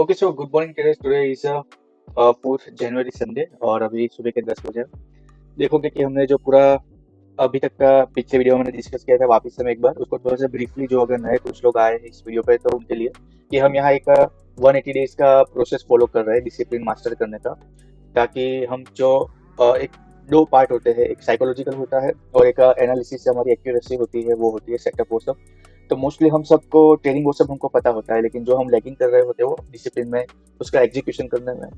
Okay so good morning terrace. Today is 4th January Sunday और अभी सुबह के 10 बजे। देखोगे कि हमने जो पूरा अभी तक का पिछले वीडियो में मैंने डिस्कस किया था, वापस से मैं एक बार उसको थोड़ा सा ब्रीफली, जो अगर नए कुछ लोग आए हैं इस वीडियो पे तो उनके लिए, कि हम यहाँ एक 180 डेज का प्रोसेस फॉलो कर रहे हैं डिसिप्लिन मास्टर करने का, ताकि हम जो एक दो पार्ट होते हैं, एक साइकोलॉजिकल होता है और एक एनालिसिस से हमारी एक्यूरेसी होती है, वो होती है सेटअप वो सब। तो मोस्टली हम सबको ट्रेनिंग वो सब हमको पता होता है, लेकिन जो हम लैगिंग कर रहे होते हैं वो डिसिप्लिन में, उसका एग्जीक्यूशन करने में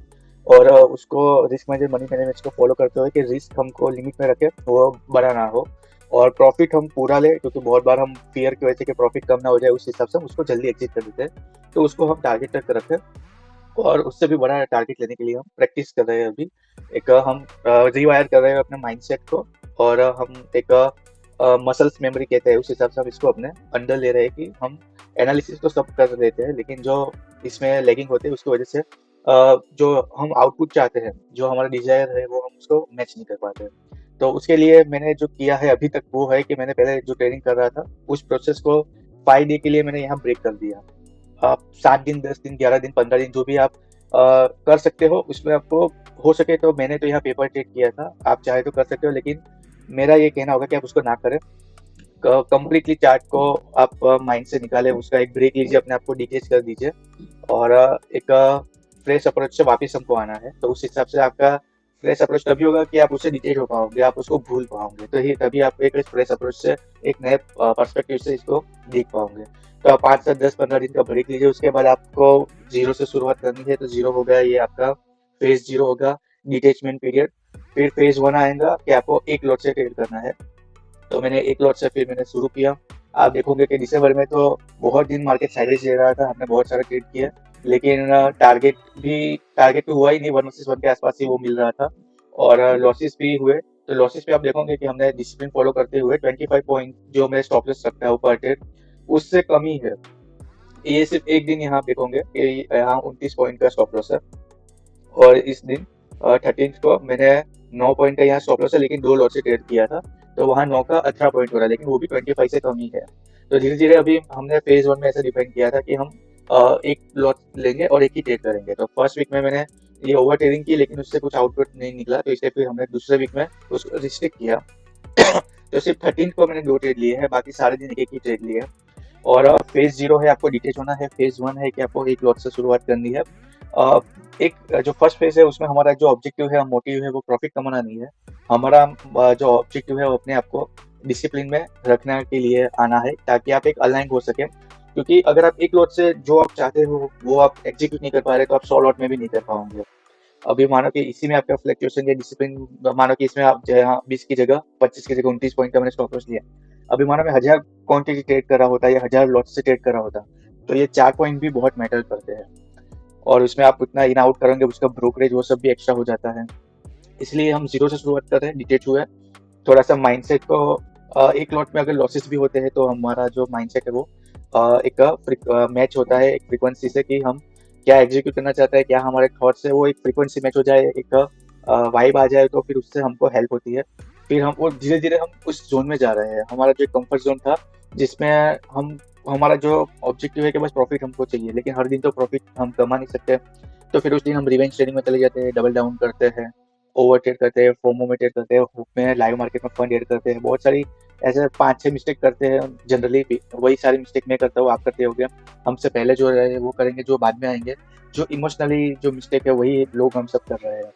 और उसको रिस्क मैनेजर मनी मैनेजमेंट को फॉलो करते हुए कि रिस्क हमको लिमिट में रखे, वो बड़ा ना हो और प्रॉफिट हम पूरा ले, क्योंकि बहुत बार हम फियर की वजह से कि प्रॉफिट कम ना हो जाए उस हिसाब से हम उसको जल्दी एग्जिट कर देते हैं। तो उसको हम टारगेट तक रखें और उससे भी बड़ा टारगेट लेने के लिए हम प्रैक्टिस कर रहे हैं अभी। एक हम रीवायर कर रहे हैं अपने माइंडसेट को और हम एक मसल्स मेमोरी कहते हैं, उस हिसाब से हम इसको अपने अंदर ले रहे हैं कि हम एनालिसिस तो सब कर देते हैं, लेकिन जो इसमें लैगिंग होती है उसकी वजह से जो हम आउटपुट चाहते हैं, जो हमारा डिजायर है, वो हम उसको मैच नहीं कर पाते हैं। तो उसके लिए मैंने जो किया है अभी तक वो है कि मैंने पहले जो ट्रेनिंग कर रहा था उस प्रोसेस को 5 डे के लिए मैंने यहाँ ब्रेक कर दिया। आप 7 दिन, 10 दिन, 11 दिन, 15 दिन जो भी आप कर सकते हो उसमें आपको हो सके तो। मैंने तो यहाँ पेपर टेक किया था, आप चाहे तो कर सकते हो, लेकिन मेरा ये कहना होगा कि आप उसको ना करें। कंप्लीटली चार्ट को आप माइंड से निकाले, उसका एक ब्रेक लीजिए, अपने आप को डिकेज कर दीजिए और एक फ्रेश अप्रोच से वापस हमको आना है। तो उस हिसाब से आपका फ्रेश अप्रोच तभी होगा कि आप उससे डिटेच हो पाओगे, आप उसको भूल पाओगे, तो ही तभी आप एक फ्रेश अप्रोच से एक नए पर्सपेक्टिव से इसको देख पाओगे। तो आप 5 से 10, 15 दिन का ब्रेक लीजिए, उसके बाद आपको जीरो से शुरुआत करनी है। तो जीरो हो गया, ये आपका फेज जीरो होगा, डिटेचमेंट पीरियड। फिर फेज वन आएगा कि आपको एक लॉट से ट्रेड करना है। तो मैंने एक लॉट से फिर मैंने शुरू किया। आप देखोगे कि दिसंबर में तो बहुत दिन मार्केट साइडवेज दे रहा था, हमने बहुत सारा ट्रेड किया, लेकिन टारगेट तो हुआ ही नहीं, 1 वर्सेस 1 के आसपास ही वो मिल रहा था और लॉसेस भी हुए। तो लॉसेस पे आप देखोगे कि हमने डिसिप्लिन फॉलो करते हुए 25 पॉइंट जो मेरे स्टॉप लॉस रखा है ऊपर ट्रेड, उससे कम ही है। ये सिर्फ एक दिन यहाँ देखोगे कि यहाँ 29 पॉइंट का स्टॉप लॉस है और इस दिन 13 को मैंने 9 पॉइंट का यहाँ स्टॉप लॉस है, लेकिन दो लॉट से ट्रेड किया था, तो वहाँ 9 का 18 पॉइंट हो रहा है, लेकिन वो भी 25 से कम ही है। तो धीरे धीरे अभी हमने फेज वन में ऐसा डिफाइन किया था कि हम एक लॉट लेंगे और एक ही ट्रेड करेंगे। तो फर्स्ट वीक में मैंने ये ओवर ट्रेडिंग की, लेकिन उससे कुछ आउटपुट नहीं निकला, तो इसलिए फिर हमने दूसरे वीक में उसको रिस्ट्रिक्ट किया। तो सिर्फ 13 को मैंने दो ट्रेड लिए हैं, बाकी सारे दिन एक ही ट्रेड लिए हैं। और फेज जीरो है, आपको डिटेच होना है। फेज वन है कि आपको एक लॉट से शुरुआत करनी है। अ, एक जो फर्स्ट फेज है उसमें हमारा जो ऑब्जेक्टिव है, मोटिव है, वो प्रॉफिट कमाना नहीं है। हमारा जो ऑब्जेक्टिव है वो अपने आप को डिसिप्लिन में रखने के लिए आना है, ताकि आप एक अलाइन हो सके। क्योंकि अगर आप एक लॉट से जो आप चाहते हो वो आप एग्जीक्यूट नहीं कर पा रहे, तो आप 100 लॉट में भी नहीं कर पाओगे। अभी मानो कि इसी में आपका फ्लक्चुएशन या डिसिप्लिन, मानो कि इसमें आप जहाँ 20 की जगह 25 की जगह 29 पॉइंट का मैंने स्टॉप लॉस लिया। अभी मानो मैं 1000 क्वांटिटी ट्रेड कर रहा होता या 1000 लॉट से ट्रेड कर रहा होता, तो ये 4 पॉइंट भी बहुत मैटर करते हैं और उसमें आप उतना इन आउट करेंगे, उसका ब्रोकरेज वो सब भी एक्स्ट्रा हो जाता है। इसलिए हम जीरो से शुरुआत कर रहे हैं, डिटेच हुए। थोड़ा सा माइंडसेट को एक लॉट में अगर लॉसेस भी होते हैं तो हमारा जो माइंडसेट है वो एक मैच होता है एक फ्रीक्वेंसी से, कि हम क्या एग्जीक्यूट करना चाहते हैं, क्या हमारे थॉट्स है, वो एक फ्रीक्वेंसी मैच हो जाए, एक वाइब आ जाए, तो फिर उससे हमको हेल्प होती है। फिर हम वो धीरे धीरे हम उस जोन में जा रहे हैं, हमारा जो कंफर्ट जोन था जिसमें हम, हमारा जो ऑब्जेक्टिव है कि बस प्रॉफिट हमको चाहिए, लेकिन हर दिन तो प्रॉफिट हम कमा नहीं सकते। तो फिर उस दिन हम रिवेंज ट्रेडिंग में चले जाते हैं, डबल डाउन करते हैं, ओवर ट्रेड करते हैं, फोमो में ट्रेड करते हैं, हुक में, लाइव मार्केट में फंड ऐड करते हैं, बहुत सारी ऐसे 5-6 मिस्टेक करते हैं जनरली। वही सारी मिस्टेक मैं करता हूँ, आप करते होगे, हमसे पहले जो रहे वो करेंगे, जो बाद में आएंगे। जो इमोशनली जो मिस्टेक है वही लोग हम सब कर रहे हैं।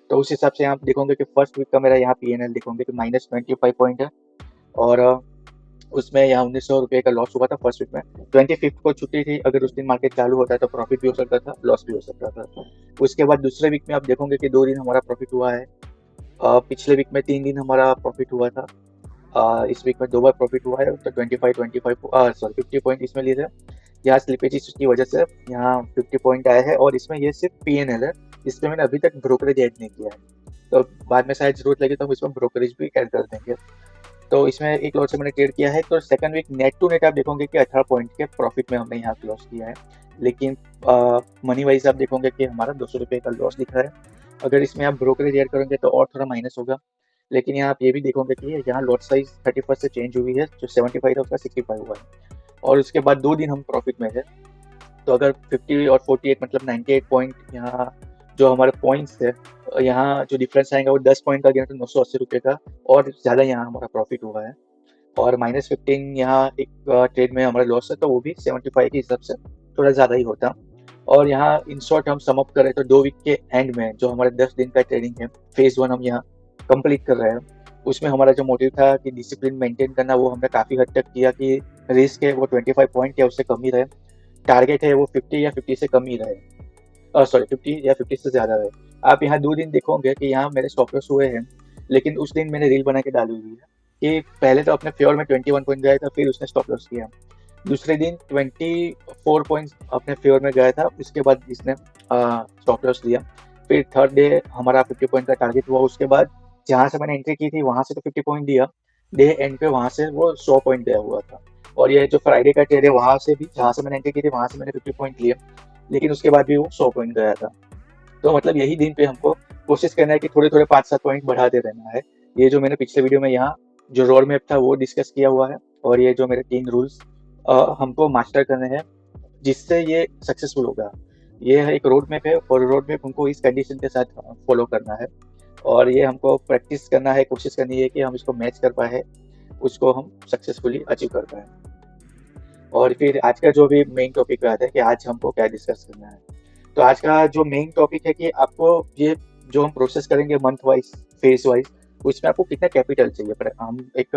तो उस हिसाब से आप देखोगे कि फर्स्ट वीक का मेरा यहाँ पीएनएल देखोगे कि -25 पॉइंट है और उसमें यहाँ 1900 रुपये का लॉस हुआ था फर्स्ट वीक में। 25th को छुट्टी थी, अगर उस दिन मार्केट चालू होता है तो प्रॉफिट भी हो सकता था, लॉस भी हो सकता था। उसके बाद दूसरे वीक में आप देखोगे कि 2 दिन हमारा प्रॉफिट हुआ है। पिछले वीक में 3 दिन हमारा प्रॉफिट हुआ था। इस वीक में 2 बार प्रॉफिट हुआ है, तो 50 पॉइंट इसमें लिए थे। यहाँ स्लिपेज की वजह से यहाँ 50 पॉइंट आए हैं और इसमें ये सिर्फ पीएनएल है, इसमें मैंने अभी तक ब्रोकरेज ऐड नहीं किया है। तो बाद में शायद जरूरत लगे तो हम इसमें ब्रोकरेज भी ऐड कर देंगे। तो इसमें एक लॉट से मैंने ट्रेड किया है। तो second week net to net आप देखोगे कि 18 पॉइंट के प्रॉफिट में हमने यहाँ लॉस किया है, लेकिन मनी वाइज आप देखोगे कि हमारा 200 रुपये का लॉस दिख रहा है। अगर इसमें आप ब्रोकरेज ऐड करेंगे तो और थोड़ा माइनस होगा, लेकिन यहाँ आप ये भी देखोगे कि यहाँ लॉट साइज 31 से चेंज हुई है, जो 75 था उसका 65 हुआ है और उसके बाद 2 दिन हम प्रॉफिट में है। तो अगर 50 और 48 मतलब 98 पॉइंट यहाँ जो हमारे पॉइंट्स है, यहाँ जो डिफरेंस आएगा वो 10 पॉइंट का गया तो 980 रुपये का और ज़्यादा यहाँ हमारा प्रॉफिट हुआ है। और -15 यहाँ एक ट्रेड में हमारा लॉस है, तो वो भी 75 के हिसाब से थोड़ा ज़्यादा ही होता। और यहाँ इन शॉर्ट हम सम अप करें तो 2 वीक के एंड में जो हमारे 10 दिन का ट्रेडिंग है, फेज़ 1 हम यहाँ कंप्लीट कर रहे हैं। उसमें हमारा जो मोटिव था कि डिसिप्लिन मेंटेन करना, वो हमने काफ़ी हद तक किया कि रिस्क है वो 25 पॉइंट या उससे कम ही रहे, टारगेट है वो 50 या 50 से कम ही रहे, सॉरी 50 या 50 से ज़्यादा रहे। आप यहाँ 2 दिन देखोगे कि यहाँ मेरे स्टॉप लॉस हुए हैं, लेकिन उस दिन मैंने रील बना के डाली हुई है कि पहले तो अपने फेवर में 21 पॉइंट गया था, फिर उसने स्टॉप लॉस किया। दूसरे दिन 24 पॉइंट्स अपने फेवर में गया था, उसके बाद इसने स्टॉप लॉस लिया। फिर थर्ड डे हमारा 50 पॉइंट का टारगेट हुआ, उसके बाद जहाँ से मैंने एंट्री की थी वहाँ से तो 50 पॉइंट दिया, डे एंड पे वहाँ से वो 100 पॉइंट गया हुआ था। और ये जो फ्राइडे का ट्रेड है वहाँ से भी जहाँ से मैंने एंट्री की थी वहाँ से मैंने 50 पॉइंट लिया, लेकिन उसके बाद भी वो 100 पॉइंट गया था। तो मतलब यही दिन पे हमको कोशिश करना है कि थोड़े-थोड़े 5-7 पॉइंट बढ़ाते रहना है। ये जो मैंने पिछले वीडियो में यहाँ जो रोड मैप था वो डिस्कस किया हुआ है, और ये जो मेरे 3 रूल्स हमको मास्टर करने हैं जिससे ये सक्सेसफुल होगा। ये है एक रोड मैप है और रोड मैप हमको इस कंडीशन के साथ फॉलो करना है, और ये हमको प्रैक्टिस करना है, कोशिश करनी है कि हम इसको मैच कर पाए, उसको हम सक्सेसफुली अचीव कर पाएँ। और फिर आज का जो भी मेन टॉपिक पे आता है कि आज हमको क्या डिस्कस करना है। तो आज का जो मेन टॉपिक है कि आपको ये जो हम प्रोसेस करेंगे मंथ वाइज, फेज वाइज, उसमें आपको कितना कैपिटल चाहिए। पर हम एक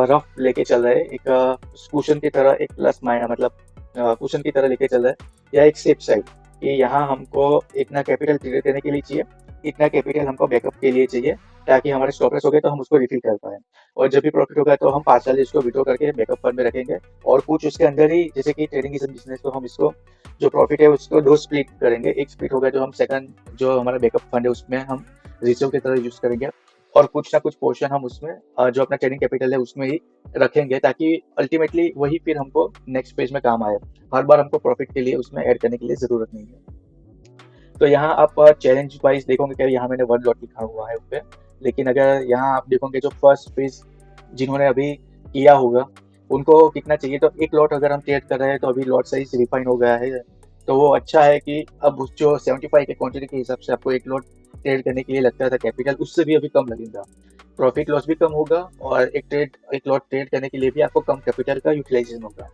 रफ लेके चल रहे हैं, एक कुशन की तरह, एक प्लस माइनस मतलब कुशन की तरह लेके चल रहे हैं, या एक सेफ साइड कि यहाँ हमको इतना कैपिटल क्लियर करने के लिए चाहिए, इतना कैपिटल हमको बैकअप के लिए चाहिए, ताकि हमारे स्टॉप लॉस हो गए तो हम उसको रिफिल कर पाए, और जब भी प्रॉफिट होगा तो हम पार्शली इसको विड्रॉ करके बैकअप फंड में रखेंगे, और कुछ उसके अंदर ही जैसे कि ट्रेडिंग की बिजनेस को हम इसको जो प्रॉफिट है उसको 2 स्प्लिट करेंगे। एक स्प्लिट होगा जो हम सेकंड जो हमारा बैकअप फंड है उसमें हम रिजर्व की तरह यूज करेंगे, और कुछ ना कुछ पोर्शन हम उसमें जो अपना ट्रेडिंग कैपिटल है उसमें ही रखेंगे, ताकि अल्टीमेटली वही फिर हमको नेक्स्ट पेज में काम आए। हर बार हमको प्रॉफिट के लिए उसमें ऐड करने के लिए ज़रूरत नहीं है। तो यहाँ आप चैलेंज वाइज देखोगे कि यहाँ मैंने 1 लॉट लिखा हुआ है ऊपर, लेकिन अगर यहाँ आप देखोगे जो फर्स्ट पेज जिन्होंने अभी किया होगा उनको कितना चाहिए, तो 1 लॉट अगर हम ट्रेड कर रहे हैं तो अभी लॉट साइज रिफाइन हो गया है, तो वो अच्छा है कि अब उस जो 75 के क्वांटिटी के हिसाब से आपको 1 लॉट ट्रेड करने के लिए लगता था कैपिटल, उससे भी अभी कम लगेगा, प्रॉफिट लॉस भी कम होगा, और एक लॉट ट्रेड करने के लिए भी आपको कम कैपिटल का यूटिलाइजेशन होगा।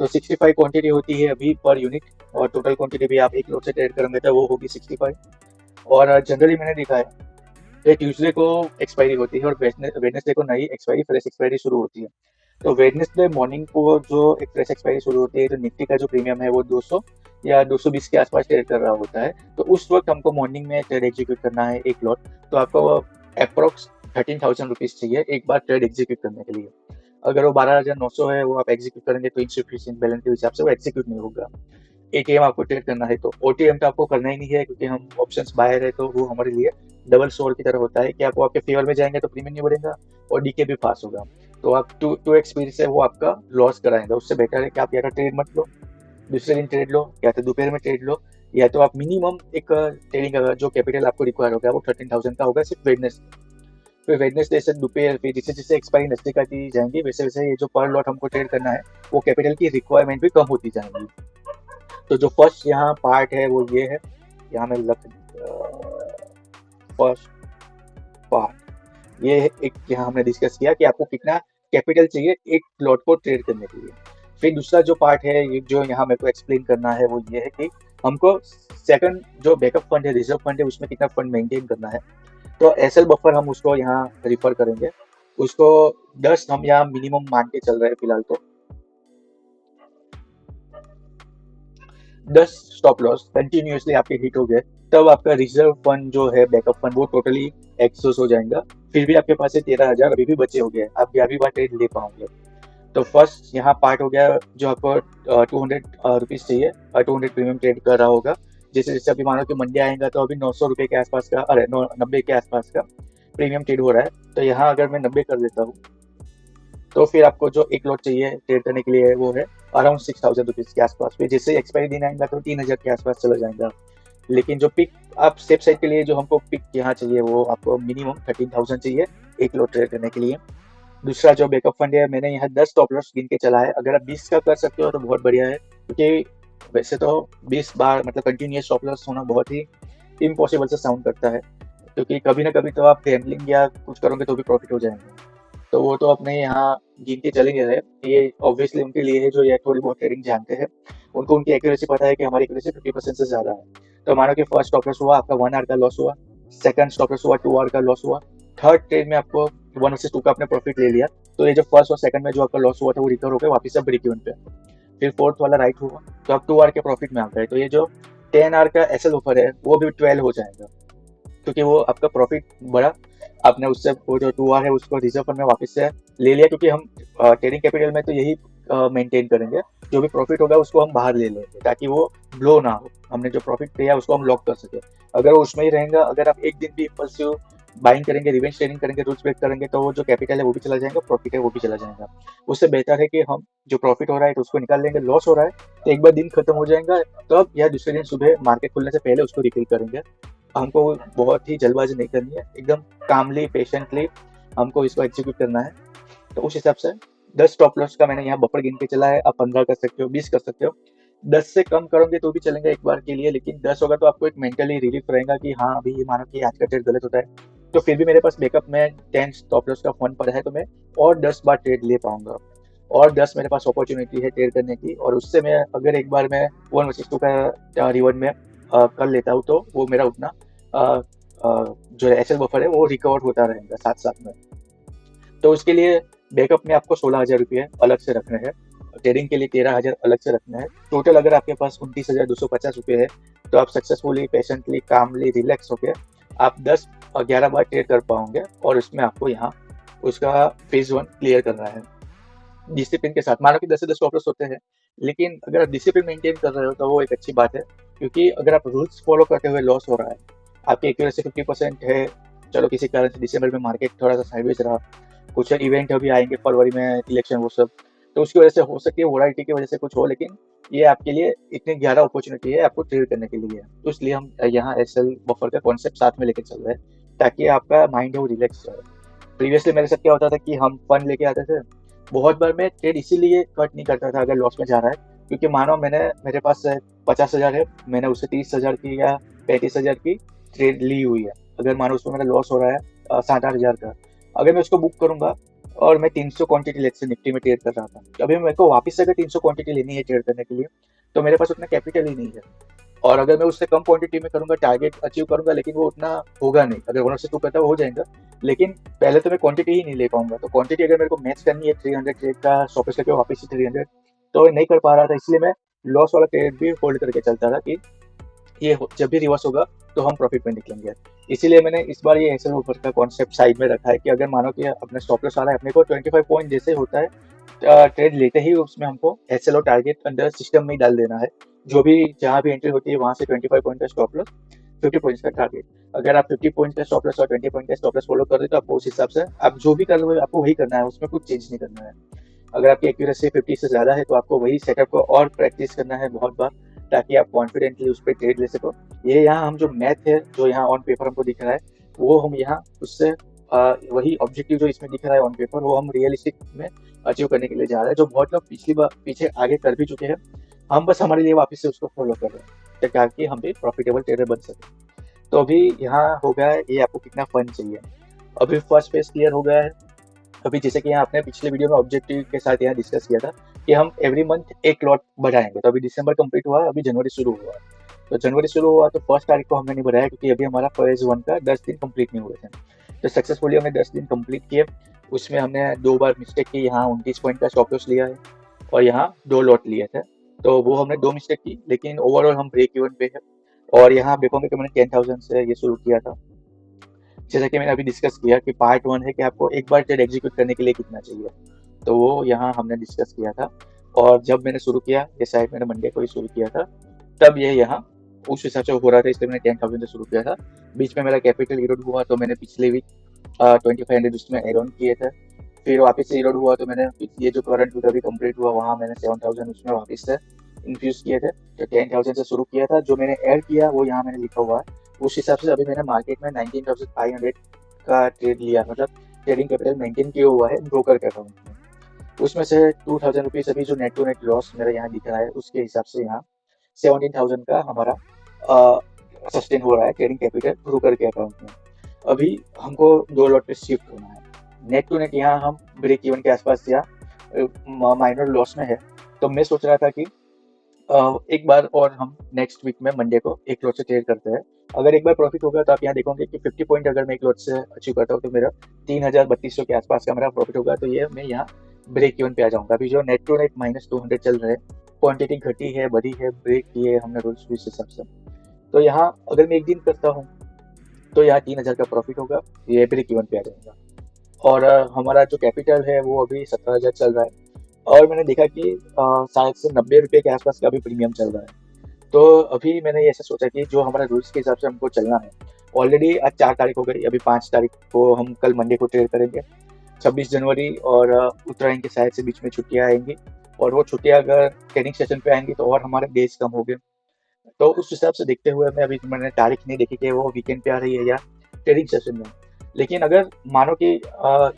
तो 65 क्वांटिटी होती है अभी पर यूनिट, और टोटल क्वांटिटी भी आप 1 लॉट से ट्रेड करेंगे तो वो होगी 65। और जनरली मैंने देखा है कि ट्यूसडे को एक्सपायरी होती है और वेडनेसडे को नई एक्सपायरी, फ्रेश एक्सपायरी शुरू होती है। तो वेडनेसडे मॉर्निंग को जो एक फ्रेश एक्सपायरी शुरू होती है, जो निफ्टी का जो प्रीमियम है वो 200 या 220 के आसपास ट्रेड कर रहा होता है, तो उस वक्त हमको मॉर्निंग में ट्रेड एग्जीक्यूट करना है 1 लॉट, तो आपको अप्रोक्स 13,000 रुपीज़ चाहिए एक बार ट्रेड एग्जीक्यूट करने के लिए। अगर वो 12,900 है वो आप एग्जीक्यूट करेंगे तो इनसफिशिएंट बैलेंस के हिसाब से वो एग्जीक्यूट नहीं होगा। एटीएम आपको ट्रेड करना है तो ओटीएम तो आपको करना ही नहीं है, क्योंकि हम ऑप्शंस बायर है, तो वो हमारे लिए डबल सोर की तरह होता है कि आपको आपके फेवर में जाएंगे तो प्रीमियम नहीं बढ़ेगा और डीके भी फास्ट होगा, तो आप 2x स्पीड से वो आपका लॉस कराएंगे। उससे बेटर है कि आप या तो ट्रेड मत लो, दूसरे दिन ट्रेड लो, या तो दोपहर में ट्रेड लो, या तो आप मिनिमम एक ट्रेडिंग का जो कैपिटल आपको रिक्वायर होगा वो 13,000 का होगा सिर्फ वेडनेसडे। फिर वेडनेसडे से दोपहर, फिर जैसे जैसे एक्सपायरी नजदीक आती जाएंगी वैसे वैसे ये जो पर लॉट हमको ट्रेड करना है वो कैपिटल की रिक्वायरमेंट भी कम होती जाएंगी। तो जो फर्स्ट यहाँ पार्ट है वो ये है, यहाँ में फर्स्ट पार्ट ये है, एक यहाँ हमने डिस्कस किया कि आपको कितना कैपिटल चाहिए एक लॉट को ट्रेड करने के लिए। फिर दूसरा जो पार्ट है ये जो यहाँ मेरे को एक्सप्लेन करना है वो ये है कि हमको सेकंड जो बैकअप फंड है, रिजर्व फंड है, उसमें कितना फंड मेंटेन करना है। तो एसएल बफर हम उसको यहाँ रिफर करेंगे, उसको 10 हम यहाँ मिनिमम मान के चल रहे हैं फिलहाल, तो 10 स्टॉप लॉस कंटिन्यूअसली आपके हिट हो गए तब आपका रिजर्व फंड जो है बैकअप फंड वो टोटली एक्सेस हो जाएगा। फिर भी आपके पास 13,000 अभी भी बचे हो गए, आप 11वीं बार ट्रेड ले पाओगे। तो फर्स्ट यहाँ पार्ट हो गया जो आपको 200 रुपीज़ चाहिए, 200 प्रीमियम ट्रेड कर रहा होगा। जैसे जैसे अभी मानो कि मंडे आएगा तो अभी 900 रुपये के आसपास का, अरे 90 के आसपास का प्रीमियम ट्रेड हो रहा है। तो यहाँ अगर मैं 90 कर देता हूँ तो फिर आपको जो एक लॉट चाहिए ट्रेड करने के लिए वो है अराउंड 6,000 रुपीज़ के आसपास। फिर जैसे एक्सपायरी दिन आएगा तो 3,000 के आसपास चला जाएगा। लेकिन जो पिक आप सेफ साइड के लिए जो हमको पिक यहाँ चाहिए वो आपको मिनिमम 13,000 चाहिए एक लॉट ट्रेड करने के लिए। दूसरा जो बैकअप फंड है मैंने यहाँ 10 स्टॉप लॉस गिन के चला है, अगर आप 20 का कर सकते हो तो बहुत बढ़िया है, क्योंकि वैसे तो 20 बार मतलब कंटिन्यूअस स्टॉप लॉस होना बहुत ही इम्पॉसिबल सा साउंड करता है, क्योंकि कभी ना कभी तो आप गैम्बलिंग या कुछ करोगे तो भी प्रॉफिट हो जाएंगे। तो वो तो अपने यहाँ गिन के चलेंगे रहे, ये ऑब्वियसली उनके लिए है जो ये थोड़ी बहुत ट्रेडिंग जानते हैं, उनको उनकी एक्यूरेसी पता है कि हमारी एक्यूरेसी 50% से ज़्यादा है। तो मानो कि फर्स्ट स्टॉप लॉस हुआ आपका 1 आवर का लॉस हुआ, सेकंड स्टॉप लॉस हुआ 2 आवर का लॉस हुआ, थर्ड ट्रेड में आपको 1/2 का आपने प्रॉफिट ले लिया, तो ये जो फर्स्ट और सेकंड में जो आपका लॉस हुआ था वो रिकवर हो गया वापस से ब्रेक इवन पे। फिर फोर्थ वाला राइट हुआ तो आप 2 आवर के प्रॉफिट में आ गए, तो ये जो 10 आवर का एसएल ऑफर है वो भी 12 हो जाएगा, क्योंकि वो आपका प्रॉफिट बढ़ा, आपने उससे वो जो 2 आवर है उसको रिजर्व फंड में वापस से ले लिया, क्योंकि हम ट्रेडिंग कैपिटल में तो यही मेंटेन करेंगे, जो भी प्रॉफिट होगा उसको हम बाहर ले लेंगे ताकि वो ब्लो ना हो, हमने जो प्रॉफिट किया उसको हम लॉक कर सके। अगर वो उसमें ही रहेगा, अगर आप एक दिन भी इम्पल्सिव बाइंग करेंगे, रिवेंज ट्रेडिंग करेंगे, रूल्स ब्रेक करेंगे, तो वो जो कैपिटल है वो भी चला जाएगा, प्रॉफिट है वो भी चला जाएगा। उससे बेहतर है कि हम जो प्रॉफिट हो रहा है तो उसको निकाल लेंगे, लॉस हो रहा है तो एक बार दिन खत्म हो जाएगा तब या दूसरे दिन सुबह मार्केट खुलने से पहले उसको रिफिल करेंगे। हमको बहुत ही जल्दबाजी नहीं करनी है, एकदम कामली पेशेंटली हमको इसको एग्जीक्यूट करना है। तो उस हिसाब से 10 स्टॉप लॉस का मैंने यहाँ बफर गिन के चला है, आप 15 कर सकते हो, 20 कर सकते हो, 10 से कम करोगे तो भी चलेंगे एक बार के लिए, लेकिन 10 होगा तो आपको एक मेंटली रिलीफ रहेगा कि हाँ अभी ये मानो कि आज का ट्रेड गलत होता है तो फिर भी मेरे पास बैकअप में 10 स्टॉप लॉस का फंड पड़ा है, तो मैं और 10 बार ट्रेड ले पाऊंगा, और 10 मेरे पास अपॉर्चुनिटी है ट्रेड करने की, और उससे मैं अगर एक बार मैं 1/2 का रिवॉर्ड में कर लेता हूँ तो वो मेरा उतना जो एसएल बफर है वो रिकवर होता रहेगा साथ साथ में। तो उसके लिए बैकअप में आपको 16,000 रुपये अलग से रखने हैं, ट्रेडिंग के लिए 13,000 अलग से रखना है। टोटल अगर आपके पास 29,250 रुपये है तो आप सक्सेसफुली पेशेंटली कामली रिलैक्स होकर आप 10-11 बार ट्रेड कर पाओगे, और उसमें आपको यहाँ उसका फेज 1 क्लियर करना है डिसिप्लिन के साथ। मानो कि 10 से 10 स्टॉप लॉस होते हैं, लेकिन अगर आप डिसिप्लिन मेंटेन कर रहे हो तो वो एक अच्छी बात है, क्योंकि अगर आप रूल्स फॉलो करते हुए लॉस हो रहा है, आपकी एक्यूरेसी 50% है, चलो किसी कारण से दिसंबर में मार्केट थोड़ा सा साइडवेज रहा, कुछ इवेंट अभी आएंगे फरवरी में इलेक्शन वो सब, तो उसकी वजह से हो सकती है वोलाटिलिटी की वजह से कुछ हो, लेकिन ये आपके लिए इतनी 11 अपॉर्चुनिटी है आपको ट्रेड करने के लिए, तो इसलिए हम यहाँ एसएल बफर का कॉन्सेप्ट साथ में लेकर चल रहे हैं ताकि आपका माइंड है वो रिलैक्स रहे। प्रीवियसली मेरे साथ क्या होता था कि हम फंड लेके आते थे, बहुत बार मैं ट्रेड इसीलिए कट नहीं करता था अगर लॉस में जा रहा है, क्योंकि मानो मेरे पास 50,000 है, मैंने उससे 30,000 की या 35,000 की ट्रेड ली हुई है, अगर मानो उसमें मेरा लॉस हो रहा है 7-8 हज़ार का, अगर मैं उसको बुक करूंगा और मैं 300 क्वांटिटी लेके निफ्टी में ट्रेड कर रहा था, अभी मेरे को वापस से अगर 300 क्वांटिटी लेनी है ट्रेड करने के लिए तो मेरे पास उतना कैपिटल ही नहीं है, और अगर मैं उससे कम क्वांटिटी में करूंगा टारगेट अचीव करूंगा लेकिन वो उतना होगा नहीं, अगर 1/2 करता हो जाएगा, लेकिन पहले तो मैं क्वांटिटी ही नहीं ले पाऊंगा, तो क्वांटिटी अगर मेरे को मैच करनी है 300 ट्रेड का स्टॉपेज करके वापस से 300, तो नहीं कर पा रहा था, इसलिए मैं लॉस वाला ट्रेड भी होल्ड करके चलता था कि जब भी रिवर्स होगा तो हम प्रॉफिट में निकलेंगे। इसीलिए मैंने इस बार ये एसएल ऑफर का कॉन्सेप्ट साइड में रखा है कि अगर मानो कि अपने स्टॉप लॉस आ रहा है, अपने को 25 पॉइंट जैसे होता है ट्रेड लेते ही उसमें हमको एसएल और टारगेट अंडर सिस्टम में ही डाल देना है, जो भी जहाँ भी एंट्री होती है वहां से 25 पॉइंट का स्टॉप लॉस, 50 पॉइंट्स का टारगेट। अगर आप 50 पॉइंट का स्टॉप लॉस और 20 पॉइंट का स्टॉप लॉस फॉलो कर रहे हो तो आपको उस हिसाब से आप जो भी कर रहे हो आपको वही करना है, उसमें कुछ चेंज नहीं करना है। अगर आपकी एक्यूरेसी 50 से ज़्यादा है तो आपको वही सेटअप को और प्रैक्टिस करना है बहुत बार, ताकि आप कॉन्फिडेंटली उस पर ट्रेड ले सको। ये यहाँ हम जो मैथ है जो यहाँ ऑन पेपर हमको दिख रहा है वो हम यहाँ उससे वही ऑब्जेक्टिव जो इसमें दिख रहा है ऑन पेपर वो हम रियलिस्टिक में अचीव करने के लिए जा रहे हैं, जो बहुत लोग पिछली बार पीछे आगे कर भी चुके हैं, हम बस हमारे लिए वापस से उसको फॉलो कर रहे हैं ताकि हम भी प्रॉफिटेबल ट्रेडर बन सके। तो अभी यहाँ हो गया है ये आपको कितना फंड चाहिए, अभी फर्स्ट फेज क्लियर हो गया है। अभी जैसे कि यहाँ आपने पिछले वीडियो में ऑब्जेक्टिव के साथ यहाँ डिस्कस किया था कि हम एवरी मंथ एक लॉट बढ़ाएंगे, तो अभी दिसंबर कंप्लीट हुआ, अभी जनवरी शुरू हुआ, तो जनवरी शुरू हुआ तो फर्स्ट तारीख को हमने नहीं बढ़ाया क्योंकि अभी हमारा फेज 1 का 10 दिन कंप्लीट नहीं हुए थे, तो सक्सेसफुली हमने 10 दिन कंप्लीट किए। उसमें हमने 2 बार मिस्टेक की, यहाँ 29 पॉइंट का स्टॉप लॉस लिया है और यहाँ 2 लॉट लिए थे, तो वो हमने 2 मिस्टेक की, लेकिन ओवरऑल हम ब्रेक इवन पे है। और यहाँ देखोगे कि मैंने 10,000 से ये शुरू किया था, जैसा कि मैंने अभी डिस्कस किया कि पार्ट 1 है कि आपको एक बार ट्रेड एग्जीक्यूट करने के लिए कितना चाहिए, तो वो यहाँ हमने डिस्कस किया था। और जब मैंने शुरू किया, ये शायद मैंने मंडे को ही शुरू किया था, तब ये यहाँ उस हिसाब से हो रहा था, इसलिए मैंने 10,000 से शुरू किया था। बीच में मेरा कैपिटल इरोड हुआ तो मैंने पिछले वीक 2500 उसमें एड ऑन किए थे, फिर वापस से इरोड हुआ तो मैंने ये जो करंट वीक अभी कंप्लीट हुआ वहाँ मैंने 7,000 उसमें वापस से इन्फ्यूज किए थे, तो 10,000 से शुरू किया था, जो मैंने ऐड किया वो यहाँ मैंने लिखा हुआ है, उस हिसाब से अभी मैंने मार्केट में 19,500 का ट्रेड लिया, मतलब ट्रेडिंग कैपिटल मेंटेन किया हुआ है ब्रोकर के अकाउंट में। उसमें से 2,000 रुपीज़ अभी जो नेट टू नेट लॉस मेरा यहाँ दिख रहा है उसके हिसाब से यहाँ 17,000 का हमारा सस्टेन हो रहा है ट्रेडिंग कैपिटल ब्रोकर के अकाउंट में। अभी हमको 2 लॉट पे शिफ्ट होना है। नेट टू नेट यहाँ हम ब्रेक इवन के आसपास या माइनर लॉस में है। तो मैं सोच रहा था कि एक बार और हम नेक्स्ट वीक में मंडे को एक लॉट से ट्रेड करते हैं। अगर एक बार प्रॉफिट होगा तो आप यहाँ देखोगे कि 50 पॉइंट अगर मैं एक लॉट से अचीव करता हूँ तो मेरा 3,3200 के आसपास का मेरा प्रॉफिट होगा। तो ये मैं यहाँ ब्रेक इवन पे आ जाऊंगा। अभी जो नेट टू नेट -200 चल रहा है, क्वांटिटी घटी है, बढ़ी है, ब्रेक किए हमने रूल्स उस हिसाब से। तो यहाँ अगर मैं एक दिन करता हूँ तो यहाँ 3,000 का प्रॉफिट होगा, ये ब्रेक इवन पे आ जाएगा। और हमारा जो कैपिटल है वो अभी 17,000 चल रहा है और मैंने देखा कि शायद से 90 रुपये के आसपास का भी प्रीमियम चल रहा है। तो अभी मैंने ऐसा सोचा कि जो हमारा रूल्स के हिसाब से हमको चलना है, ऑलरेडी आज 4 तारीख हो गई, अभी 5 तारीख को हम कल मंडे को ट्रेड करेंगे। 26 जनवरी और उत्तरायण के शायद से बीच में छुट्टियां आएंगी और वो छुट्टियां अगर ट्रेडिंग सेशन पे आएंगी तो और हमारे डेज कम हो गए। तो उस हिसाब से देखते हुए मैंने तारीख नहीं देखी कि वो वीकेंड पे आ रही है या ट्रेडिंग सेशन में। लेकिन अगर मानो कि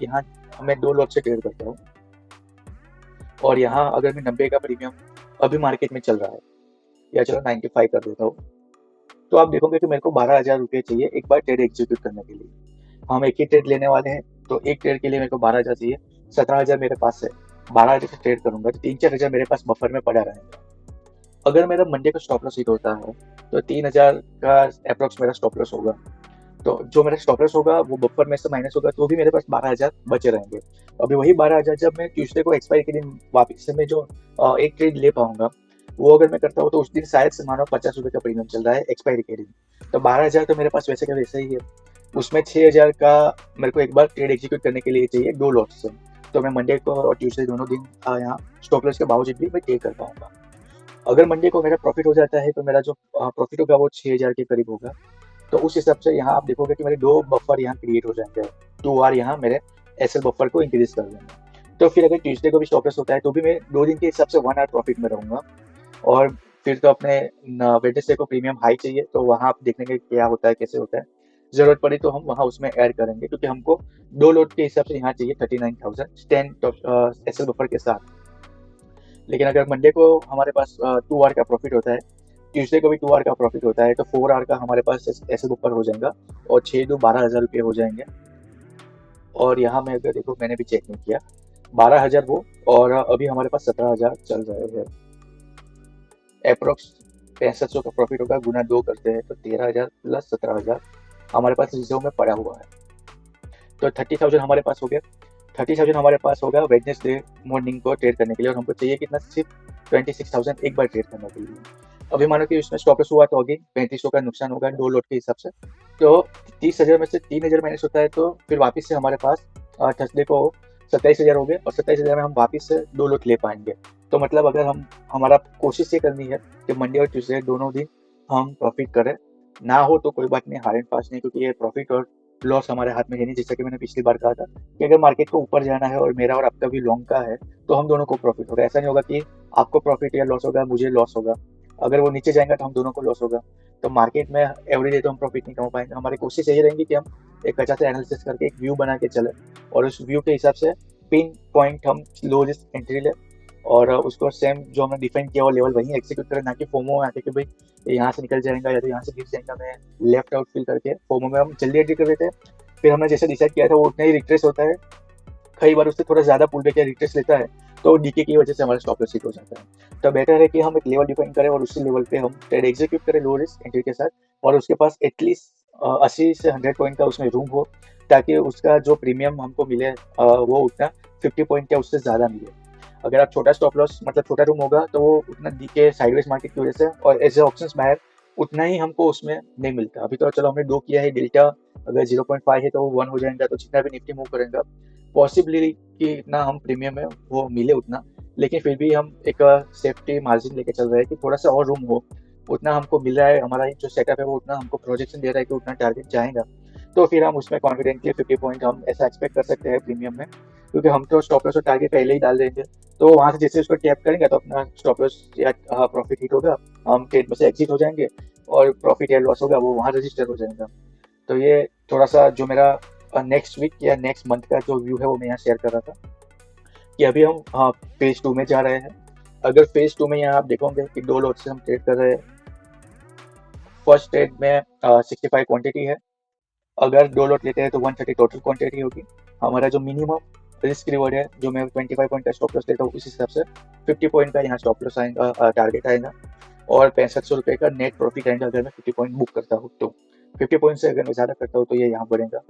यहाँ मैं 2 लॉट से ट्रेड करता हूँ और यहाँ अगर मैं 90 का प्रीमियम अभी मार्केट में चल रहा है, या चलो 95 कर देता हूँ, तो आप देखोगे कि मेरे को 12,000 रुपये चाहिए एक बार ट्रेड एग्जीक्यूट करने के लिए। हम एक ही ट्रेड लेने वाले हैं तो एक ट्रेड के लिए मेरे को 12,000 चाहिए। 17,000 मेरे पास है, 12,000 से ट्रेड करूंगा तो 3-4,000 मेरे पास बफर में पड़ा रहेगा। अगर मेरा मंडे को स्टॉप लॉस हिट होता है तो 3,000 का अप्रोक्स मेरा स्टॉप लॉस होगा। तो जो मेरा स्टॉप लॉस होगा वो बफर में से माइनस होगा तो भी मेरे पास 12,000 बचे रहेंगे। अभी वही 12,000 जब मैं ट्यूसडे को एक्सपायरी के दिन वापस से मैं जो एक ट्रेड ले पाऊंगा, वो अगर मैं करता हूँ तो उस दिन शायद से मानो 50 रुपये का प्रीमियम चल रहा है एक्सपायरी के दिन। तो 12,000 तो मेरे पास वैसे का वैसे ही है, उसमें 6,000 का मेरे को एक बार ट्रेड एग्जीक्यूट करने के लिए चाहिए 2 लॉट से। तो मैं मंडे को और ट्यूसडे दोनों दिन यहाँ स्टॉप लॉस के बावजूद भी मैं ट्रेड कर पाऊंगा। अगर मंडे को मेरा प्रॉफिट हो जाता है तो मेरा जो प्रॉफिट होगा वो 6,000 के करीब होगा। तो उस हिसाब से यहाँ आप देखोगे कि मेरे 2 बफर यहाँ क्रिएट हो जाएंगे, 2 यहाँ मेरे एसएल बफर को इंक्रीज कर देंगे। तो फिर अगर ट्यूसडे को भी स्टॉप लॉस होता है तो भी मैं 2 दिन के हिसाब से 1 आवर प्रॉफिट में रहूंगा। और फिर तो अपने वेडनेसडे को प्रीमियम हाई चाहिए तो वहाँ आप देख लेंगे क्या होता है, कैसे होता है। जरूरत पड़ी तो हम वहाँ उसमें ऐड करेंगे, क्योंकि हमको 2 लोड के हिसाब से यहाँ चाहिए 39,000 10 एसएल बफर के साथ। लेकिन अगर मंडे को हमारे पास 2 आवर का प्रॉफिट होता है, ट्यूसडे को भी 2 आवर का प्रॉफिट होता है, तो 4 आवर का हमारे पास ऐसे ऊपर हो जाएगा और 6 2 12,000 रुपये हो जाएंगे। और यहाँ मैं अगर देखो मैंने भी चेक नहीं किया, 12,000 वो और अभी हमारे पास 17,000 चल रहे हैं। अप्रोक्स 6500 का प्रॉफिट होगा, गुना 2 करते हैं तो 13,000 प्लस 17,000 हमारे पास रिजर्व में पड़ा हुआ है। तो 30,000 हमारे पास हो गया। 30,000 हमारे पास होगा वेडनेसडे मॉर्निंग को ट्रेड करने के लिए और हमको चाहिए कितना, सिर्फ 26,000 एक बार ट्रेड करने के लिए। अभी मानो कि उसमें स्टॉप लॉस हुआ तो अगेन 3500 का नुकसान होगा 2 लोट के हिसाब से। तो 30,000 में से 3,000 माइनस होता है तो फिर वापस से हमारे पास थर्सडे को 27,000 हो गए और 27,000 में हम वापस से 2 लोट ले पाएंगे। तो मतलब अगर हमारा कोशिश ये करनी है कि मंडे और ट्यूसडे दोनों दिन हम प्रॉफिट करें, ना हो तो कोई बात नहीं, हार्ड एंड फास्ट नहीं, क्योंकि ये प्रॉफिट और लॉस हमारे हाथ में है नहीं। जैसा कि मैंने पिछली बार कहा था कि अगर मार्केट को ऊपर जाना है और मेरा और आपका भी लॉन्ग का है तो हम दोनों को प्रॉफिट होगा। ऐसा नहीं होगा कि आपको प्रॉफिट या लॉस होगा, मुझे लॉस होगा। अगर वो नीचे जाएगा तो हम दोनों को लॉस होगा। तो मार्केट में एवरी डे तो हम प्रॉफिट नहीं कमा पाएंगे। हमारी कोशिश यही रहेगी कि हम एक अच्छा सा एनालिसिस करके एक व्यू बना के चले और उस व्यू के हिसाब से पिन पॉइंट हम लो रिस्क एंट्री ले और उसको सेम जो हमने डिफाइन किया वो लेवल वहीं एक्सिक्यूट करें, ना कि फोमो आके कि भाई यहाँ से निकल जाएगा या तो यहाँ से गिर जाएगा, मैं लेफ्ट आउट फील करके फोमो में हम जल्दी एंट्री कर देते हैं। फिर हमने जैसे डिसाइड किया था वो उतना ही रिट्रेस होता है, कई बार उससे थोड़ा ज्यादा पुल बैक या रिट्रेस लेता है तो डीके की वजह से हमारा स्टॉप लॉस हिट हो जाता है। तो बेटर है कि हम एक लेवल डिफाइन करें और उसी लेवल पे हम ट्रेड एग्जीक्यूट करें लो रिस्क एंट्री के साथ, और उसके पास एटलीस्ट 80 से 100 पॉइंट का उसमें रूम हो ताकि उसका जो प्रीमियम हमको मिले वो उतना 50 पॉइंट या उससे ज़्यादा मिले। अगर आप छोटा स्टॉप लॉस मतलब छोटा रूम होगा तो वो उतना डीके साइडवेज मार्केट की वजह से और एज ए ऑप्शन बाहर उतना ही हमको उसमें नहीं मिलता। अभी तो चलो हमने 2 किया है, डेल्टा अगर 0.5 है तो वो 1 हो जाएगा, तो जितना भी निफ्टी मूव करेगा पॉसिबली कि इतना हम प्रीमियम में वो मिले उतना, लेकिन फिर भी हम एक सेफ्टी मार्जिन लेके चल रहे हैं कि थोड़ा सा और रूम हो, उतना हमको मिल रहा है। हमारा जो सेटअप है वो उतना हमको प्रोजेक्शन दे रहा है कि उतना टारगेट जाएगा, तो फिर हम उसमें कॉन्फिडेंटली 50 पॉइंट हम ऐसा एक्सपेक्ट कर सकते हैं प्रीमियम में, क्योंकि हम तो स्टॉप लॉस और टारगेट पहले ही डाल देंगे। तो वहाँ से जैसे उसको टैप करेंगे तो अपना स्टॉप लॉस या प्रॉफिट हिट होगा, हम ट्रेड में से एग्जिट हो जाएंगे और प्रॉफिट या लॉस होगा वो वहाँ रजिस्टर हो जाएगा। तो ये थोड़ा सा जो मेरा नेक्स्ट वीक या नेक्स्ट मंथ का जो व्यू है वो मैं यहाँ शेयर कर रहा था कि अभी हम पेज 2 में जा रहे हैं अगर फेज 2 में यहाँ आप देखोगे कि 2 लॉट से हम ट्रेड कर रहे हैं। फर्स्ट ट्रेड में 65 क्वांटिटी है। अगर 2 लॉट लेते हैं तो 130 टोटल क्वांटिटी होगी। हमारा जो मिनिमम रिस्क रिवॉर्ड है, जो मैं 25 पॉइंट का स्टॉप लॉस लेता हूँ, उस हिसाब से 50 पॉइंट का यहाँ स्टॉप लॉस आएगा, टारगेट आएगा। और 6500 रुपये का नेट प्रॉफिट आएगा अगर मैं 50 पॉइंट बुक करता हूँ तो। 50 पॉइंट से अगर मैं ज़्यादा करता हूँ तो ये यहाँ बढ़ेगा।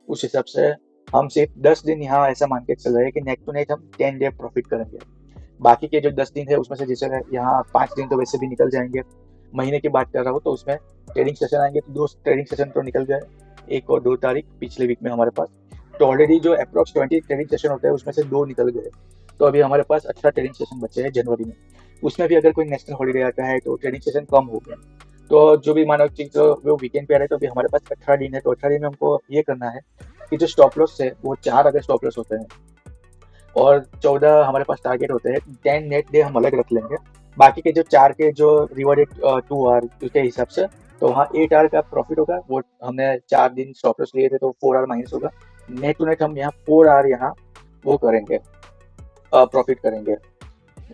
उस हिसाब से हम सिर्फ 10 दिन यहाँ ऐसा मान के चल रहे हैं कि नेट टू नेट हम 10 डे प्रॉफिट करेंगे। बाकी के जो 10 दिन है उसमें से जैसे यहाँ 5 दिन तो वैसे भी निकल जाएंगे। महीने की बात कर रहा हूँ तो उसमें ट्रेडिंग सेशन आएंगे, तो 2 ट्रेडिंग सेशन तो निकल गए, 1 और 2 तारीख पिछले वीक में हमारे पास। तो ऑलरेडी जो अप्रॉक्स 20 ट्रेडिंग सेशन होते हैं उसमें से 2 निकल गए। तो अभी हमारे पास 18 ट्रेडिंग सेशन बचे हैं जनवरी में। उसमें भी अगर कोई नेशनल हॉलीडे आता है तो ट्रेडिंग सेशन कम हो गया। तो जो भी मानो चीज वो वीकेंड पे आ रहे, तो अभी हमारे पास 18 दिन है। तो 18 दिन में हमको ये करना है कि जो स्टॉप लॉस है वो 4 अगर स्टॉप लॉस होते हैं और 14 हमारे पास टारगेट होते हैं, 10 नेट डे हम अलग रख लेंगे। बाकी के जो 4 के जो रिवॉर्डेड 2 आवर के हिसाब से, तो वहाँ 8 आवर का प्रॉफिट होगा। वो हमने 4 दिन स्टॉप लॉस लिए थे तो 4 आवर माइनस होगा। नेट टू नेट हम यहाँ 4 आवर यहाँ वो करेंगे, प्रॉफिट करेंगे।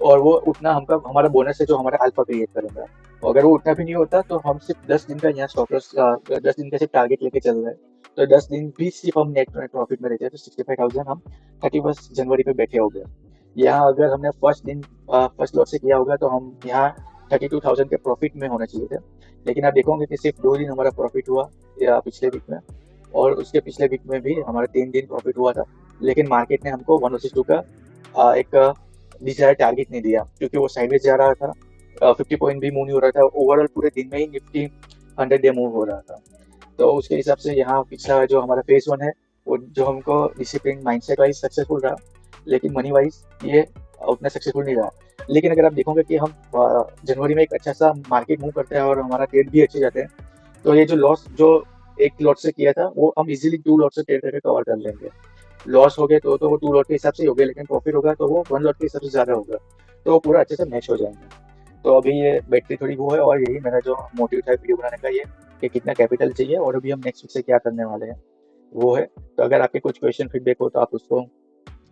और वो उतना हमका हमारा बोनस है जो हमारा अल्फा क्रिएट करेगा। और अगर वो उतना भी नहीं होता तो हम सिर्फ 10 दिन का यहाँ स्टॉप लॉस, 10 दिन का सिर्फ टारगेट लेके चल रहे हैं। तो 10 दिन भी सिर्फ हम नेट प्रॉफिट में रहते हैं, तो 65,000 हम 31 जनवरी पे बैठे हो गए। यहाँ अगर हमने फर्स्ट दिन फर्स्ट लॉट से किया होगा तो हम यहाँ 32,000 के प्रॉफिट में होना चाहिए थे। लेकिन आप देखोगे कि सिर्फ 2 दिन हमारा प्रॉफिट हुआ पिछले वीक में, और उसके पिछले वीक में भी हमारा 3 दिन प्रॉफिट हुआ था। लेकिन मार्केट ने हमको 162 का एक डिजायर टारगेट नहीं दिया, क्योंकि वो साइडवेज जा रहा था। 50 पॉइंट भी मूव नहीं हो रहा था। ओवरऑल पूरे दिन में ही निफ्टी 100 डे मूव हो रहा था। तो उसके हिसाब से यहाँ पिछला जो हमारा फेज 1 है वो जो हमको डिसिप्लिन माइंडसेट वाइज सक्सेसफुल रहा, लेकिन मनी वाइज ये उतना सक्सेसफुल नहीं रहा। लेकिन अगर आप देखोगे कि हम जनवरी में एक अच्छा सा मार्केट मूव करते हैं और हमारा ट्रेड भी अच्छे जाते हैं, तो ये जो लॉस जो एक लॉट से किया था वो हम इजीली 2 लॉट से ट्रेड करके कवर कर लेंगे। लॉस हो गए तो वो 2 लॉट के हिसाब से ही हो गए, लेकिन प्रॉफिट होगा तो वो 1 लॉट के हिसाब से ज़्यादा होगा। तो वो पूरा अच्छे से मैच हो जाएंगे। तो अभी ये बैटरी थोड़ी वो है, और यही मेरा जो मोटिव था वीडियो बनाने का, ये कि कितना कैपिटल चाहिए और अभी हम नेक्स्ट वीक से क्या करने वाले हैं वो है। तो अगर आपके कुछ क्वेश्चन फीडबैक हो तो आप उसको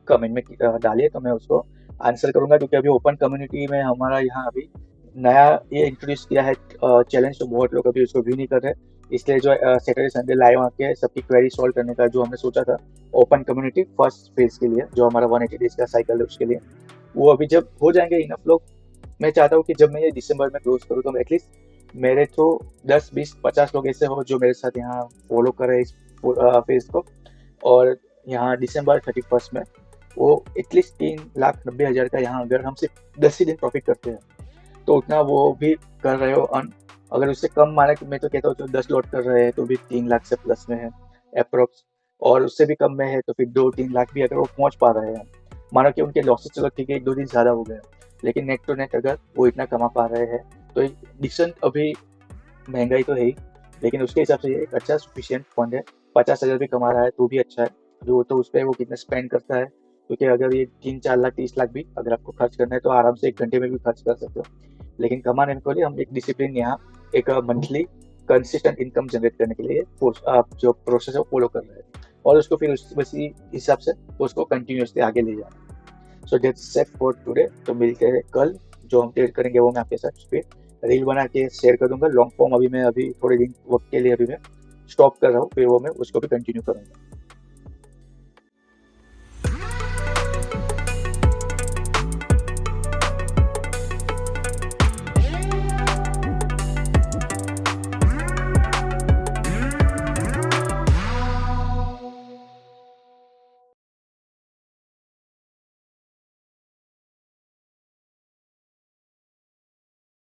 कमेंट में डालिए, तो मैं उसको आंसर करूंगा। क्योंकि अभी ओपन कम्युनिटी में हमारा यहाँ अभी नया ये इंट्रोड्यूस किया है चैलेंज, तो बहुत लोग अभी उसको व्यू नहीं कर रहे। इसलिए जो सैटरडे संडे लाइव आके सबकी क्वेरी सॉल्व करने का जो हमने सोचा था ओपन कम्युनिटी फर्स्ट फेज के लिए, जो हमारा 180 डेज का साइकिल है उसके लिए, वो अभी जब हो जाएंगे इनफ लोग, मैं चाहता हूँ कि जब मैं ये दिसंबर में क्लोज करूँ तो एटलीस्ट मेरे तो 10, 20, 50 लोग ऐसे हो जो मेरे साथ यहाँ फॉलो कर रहे हैं इस फेज को। और यहाँ दिसंबर 31 में वो एटलीस्ट 3,90,000 का, यहाँ अगर हम सिर्फ 10 ही दिन प्रॉफिट करते हैं तो उतना वो भी कर रहे हो अर्न। अगर उससे कम माने तो मैं तो कहता हूँ तो 10 लॉट कर रहे हैं तो भी 3 लाख से प्लस में है अप्रोक्स। और उससे भी कम में है तो फिर 2-3 लाख भी अगर वो पहुंच पा रहे हैं। मानो कि उनके लॉसेस चलो ठीक है 1-2 दिन ज़्यादा हो गए, लेकिन नेट टू नेट अगर वो इतना कमा पा रहे हैं तो डिसेंट, अभी महंगाई तो है ही, लेकिन उसके हिसाब से ये एक अच्छा सफिशियंट फंड है। 50,000 भी कमा रहा है तो भी अच्छा है। जो तो उस पर वो कितना स्पेंड करता है, क्योंकि अगर ये 3-4 लाख 30 लाख भी अगर आपको खर्च करना है तो आराम से 1 घंटे में भी खर्च कर सकते हो। लेकिन कमाने के लिए हम एक डिसिप्लिन यहाँ एक मंथली कंसिस्टेंट इनकम जनरेट करने के लिए आप जो प्रोसेस है फॉलो कर रहे हैं, और उसको फिर उसी हिसाब से उसको कंटिन्यूसली आगे ले जाना। So that's set for today. तो मिलते हैं कल, जो हम ट्रेड करेंगे वो मैं आपके साथ फिर रील बना के शेयर कर दूंगा। लॉन्ग फॉर्म अभी मैं थोड़े दिन वक्त के लिए अभी मैं स्टॉप कर रहा हूँ, फिर वो मैं उसको भी कंटिन्यू करूंगा।